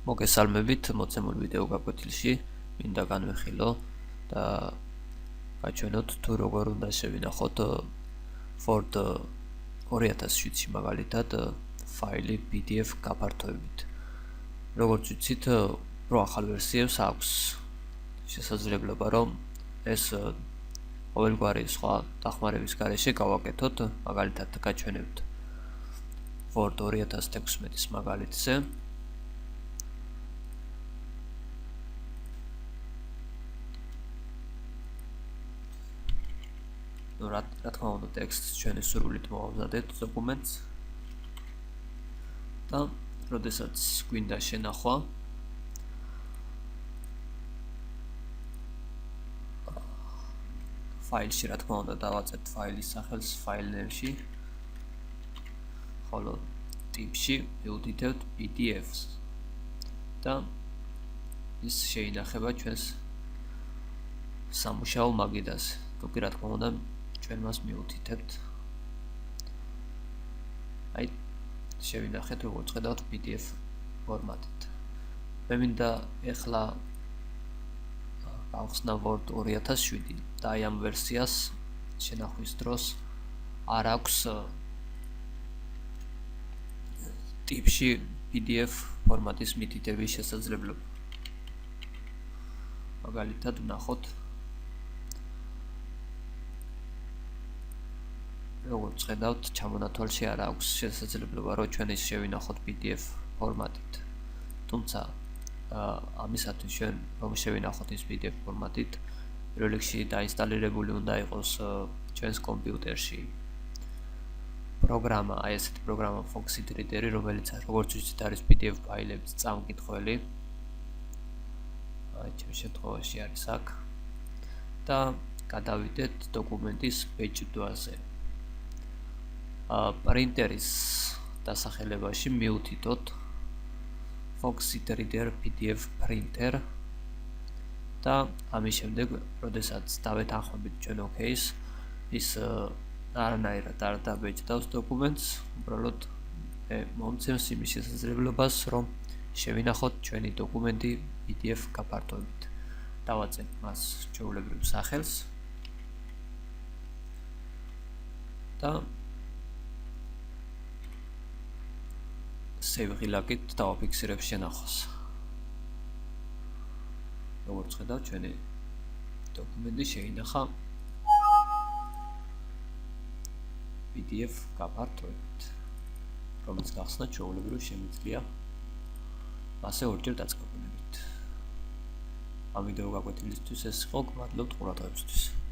მოგესალმებით მოცემულ ვიდეო გაკვეთილში მინდა განვიხილო და გაჩვენოთ თუ როგორ უნდა შევინახოთ Word 2007-ში მაგალითად ფაილი PDF გაფართოებით. როგორც ვიცით, პრო ახალ ვერსიებს აქვს შესაძლებლობა რომ ეს ყოველგვარი სხვა დახმარების გარეშე გავაკეთოთ, მაგალითად გაჩვენებთ Word 2016-ის მაგალითზე. რა თქმა უნდა, ტექსტს ჩვენი სურვილით მოვამზადეთ დოკუმენტს და როდესაც გვინდა შენახვა ფაილში, რა თქმა უნდა, დავაწერთ ფაილის სახელს ფაილნერში, ხოლო ტიპში მივუთითებთ PDF-ს და ის შეინახება ჩვენს სამუშაო მაგიდაზე. თუკი რა თქმა უნდა ჩვენ მას მივუთითებთ. აი, შევინახეთ როგორც ხედავთ PDF ფორმატით. მე მინდა ეხლა გავხსნა Word 2007 და აი ამ ვერსიას შენახვის დროს არ აქვს ტიპში PDF ფორმატის მითითების შესაძლებლობა. მაგალითად ვნახოთ როგორც ხედავთ, ჩამონათვალში არ აქვს შესაძლებლობა რომ ჩვენ ის შევინახოთ PDF ფორმატით. თუმცა ამისათვის ჩვენ რომ შევინახოთ ის PDF ფორმატით, პირველ რიგში დაინსტალირებული უნდა იყოს ჩვენს კომპიუტერში პროგრამა, აი ესეთი პროგრამა Foxit Reader-ი, რომელიც როგორც ვიცით არის PDF ფაილების წამკითხველი. აი ჩემ შემთხვევაში არის აქ და გადავიდეთ დოკუმენტის ბეჭდვაზე. პრინტერის დასახელებაში მივუთითოთ Foxit Reader PDF printer და ამის შემდეგ, როდესაც დავეთანხმებით ჩვენ OK-ს, ის არანაირად არ დაბეჭდავს დოკუმენტს, უბრალოდ მომცემს იმის შესაძლებლობას, რომ შევინახოთ ჩვენი დოკუმენტი PDF გაფართოებით. დავაწერთ მას ჩვეულებრივ სახელს და save ღილაკით დავაფიქსირებ შენახვას. როგორც ხედავთ, ჩვენი დოკუმენტი შეინახა PDF გაფართოებით, რომელიც გახსნა ჩვეულებრივ შემიძლია ასე ორჯერ დაწყებულებით. ამ ვიდეო გაკვეთილისთვის ეს იყო, გმადლობთ ყურადღებისთვის.